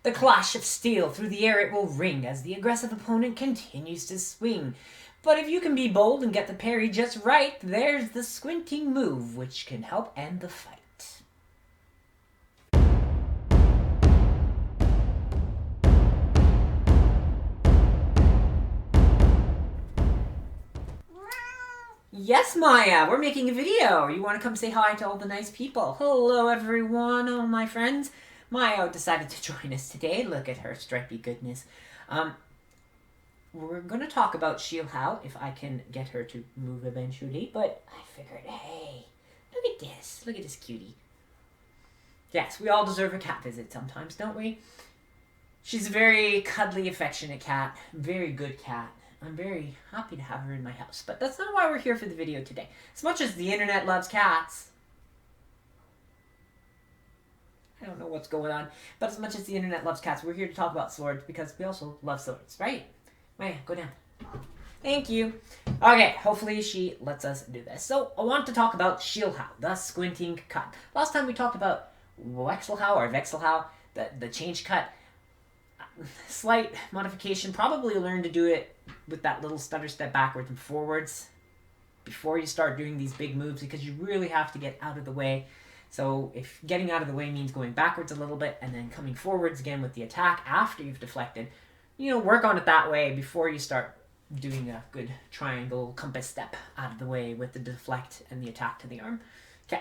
The clash of steel through the air it will ring as the aggressive opponent continues to swing. But if you can be bold and get the parry just right, there's the squinting move, which can help end the fight. Yes, Maya, we're making a video. You want to come say hi to all the nice people? Hello, everyone, all my friends. Maya decided to join us today. Look at her stripy goodness. We're going to talk about Schielhau, if I can get her to move eventually. But I figured, hey, look at this. Look at this cutie. Yes, we all deserve a cat visit sometimes, don't we? She's a very cuddly, affectionate cat. Very good cat. I'm very happy to have her in my house. But that's not why we're here for the video today. As much as the internet loves cats. I don't know what's going on. But as much as the internet loves cats, we're here to talk about swords because we also love swords, right? Maya, go down. Thank you. Okay, hopefully she lets us do this. So, I want to talk about Schielhau, the squinting cut. Last time we talked about Wechselhau or Wechselhau, the change cut. Slight modification. Probably learn to do it with that little stutter step backwards and forwards before you start doing these big moves, because you really have to get out of the way. So if getting out of the way means going backwards a little bit and then coming forwards again with the attack after you've deflected, work on it that way before you start doing a good triangle compass step out of the way with the deflect and the attack to the arm. Okay.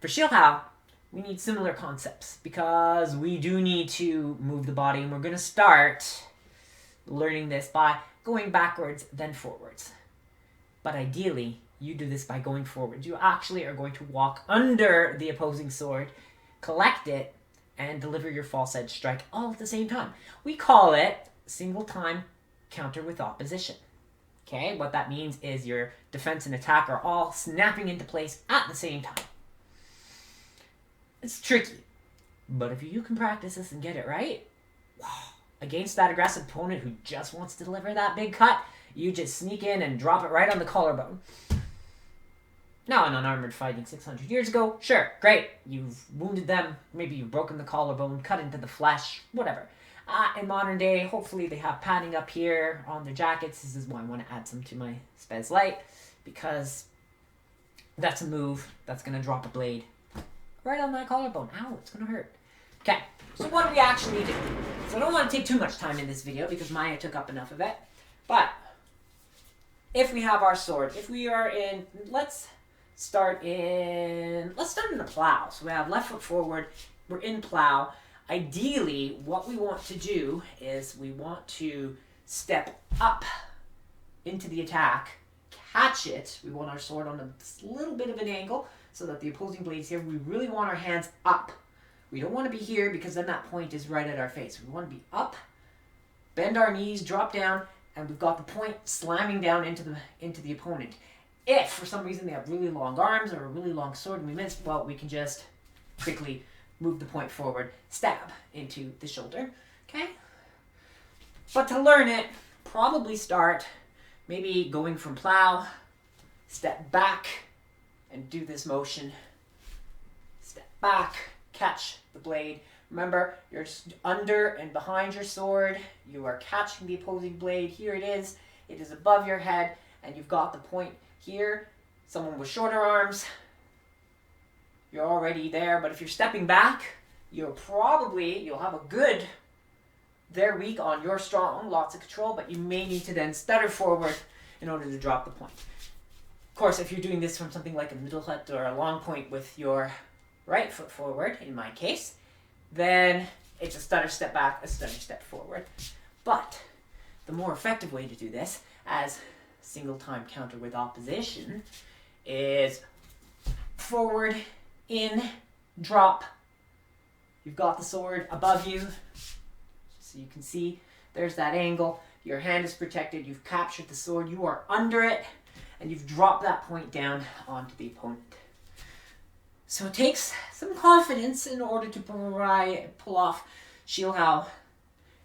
For Schielhau, we need similar concepts because we do need to move the body, and we're going to start learning this by going backwards then forwards. But ideally, you do this by going forwards. You actually are going to walk under the opposing sword, collect it, and deliver your false edge strike all at the same time. We call it single time counter with opposition. Okay, what that means is your defense and attack are all snapping into place at the same time. It's tricky, but if you can practice this and get it right, wow, against that aggressive opponent who just wants to deliver that big cut, you just sneak in and drop it right on the collarbone. Now, in unarmored fighting 600 years ago, sure, great, you've wounded them, maybe you've broken the collarbone, cut into the flesh, whatever. In modern day, hopefully they have padding up here on their jackets. This is why I want to add some to my Spez Light, because that's a move that's going to drop a blade right on that collarbone. Ow, it's going to hurt. Okay, so what do we actually do? So I don't want to take too much time in this video because Maya took up enough of it. But if we have our sword, if we are in, let's start in the plow. So we have left foot forward, we're in plow. Ideally, what we want to do is we want to step up into the attack, catch it. We want our sword on a little bit of an angle so that the opposing blade is here. We really want our hands up. We don't want to be here because then that point is right at our face. We want to be up, bend our knees, drop down, and we've got the point slamming down into the opponent. If for some reason they have really long arms or a really long sword and we miss, well, we can just quickly move the point forward, stab into the shoulder. Okay? But to learn it, probably start maybe going from plow, step back, and do this motion. Step back, catch the blade. Remember, you're under and behind your sword. You are catching the opposing blade. Here it is. It is above your head, and you've got the point here. Someone with shorter arms, you're already there. But if you're stepping back, you'll have a good, they're weak on your strong, lots of control, but you may need to then stutter forward in order to drop the point. Of course, if you're doing this from something like a middle hut or a long point with your right foot forward, in my case, then it's a stutter step back, a stutter step forward. But the more effective way to do this, as single time counter with opposition, is forward, in, drop. You've got the sword above you, so you can see there's that angle. Your hand is protected. You've captured the sword. You are under it, and you've dropped that point down onto the opponent. So it takes some confidence in order to pull off Schielhau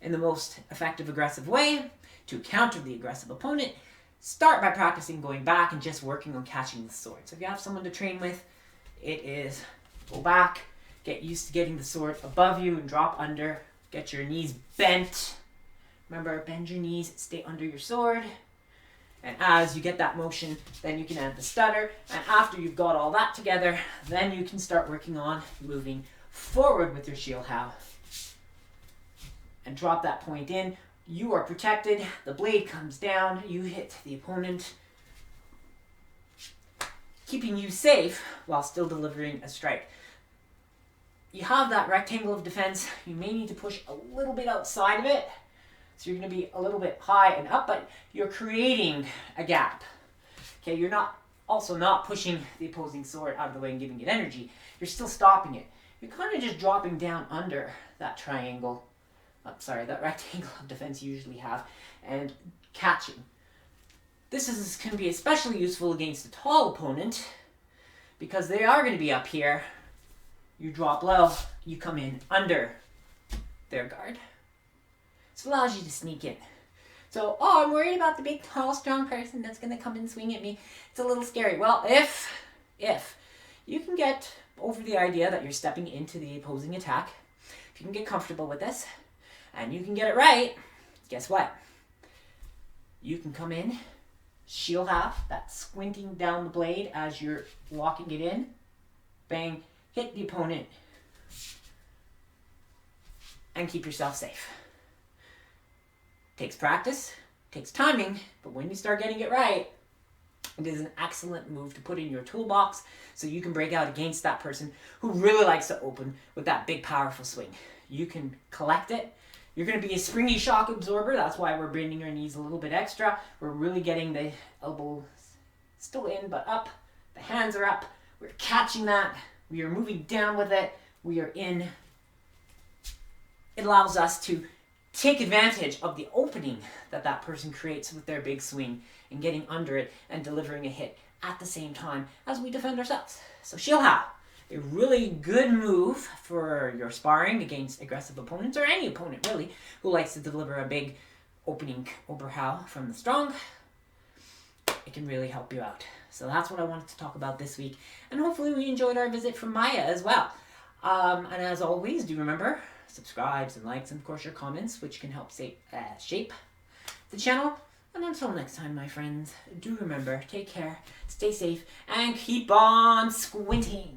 in the most effective, aggressive way to counter the aggressive opponent. Start by practicing going back and just working on catching the sword. So if you have someone to train with, it is go back, Get used to getting the sword above you and drop under. Get your knees bent. Remember, bend your knees, stay under your sword. And as you get that motion, then you can add the stutter. And after you've got all that together, then you can start working on moving forward with your Schielhau. And drop that point in. You are protected. The blade comes down. You hit the opponent, keeping you safe while still delivering a strike. You have that rectangle of defense. You may need to push a little bit outside of it. So you're going to be a little bit high and up, but you're creating a gap. Okay, you're also not pushing the opposing sword out of the way and giving it energy. You're still stopping it. You're kind of just dropping down under that triangle. That rectangle of defense you usually have, and catching. This can be especially useful against a tall opponent because they are going to be up here. You drop low, you come in under their guard. So it allows you to sneak in. So, I'm worried about the big, tall, strong person that's going to come and swing at me. It's a little scary. Well, if you can get over the idea that you're stepping into the opposing attack, if you can get comfortable with this, and you can get it right, guess what? You can come in, Schielhau, that squinting down the blade as you're locking it in. Bang, hit the opponent, and keep yourself safe. Takes practice, takes timing, but when you start getting it right, it is an excellent move to put in your toolbox so you can break out against that person who really likes to open with that big, powerful swing. You can collect it. You're going to be a springy shock absorber. That's why we're bending our knees a little bit extra. We're really getting the elbows still in, but up. The hands are up. We're catching that. We are moving down with it. We are in. It allows us to take advantage of the opening that person creates with their big swing and getting under it and delivering a hit at the same time as we defend ourselves. So Schielhau, a really good move for your sparring against aggressive opponents, or any opponent really who likes to deliver a big opening Oberhau from the strong. It can really help you out. So that's what I wanted to talk about this week, and hopefully we enjoyed our visit from Maya as well. And as always, do remember, subscribes and likes, and of course your comments, which can help shape the channel. And until next time, my friends, do remember, take care, stay safe, and keep on squinting.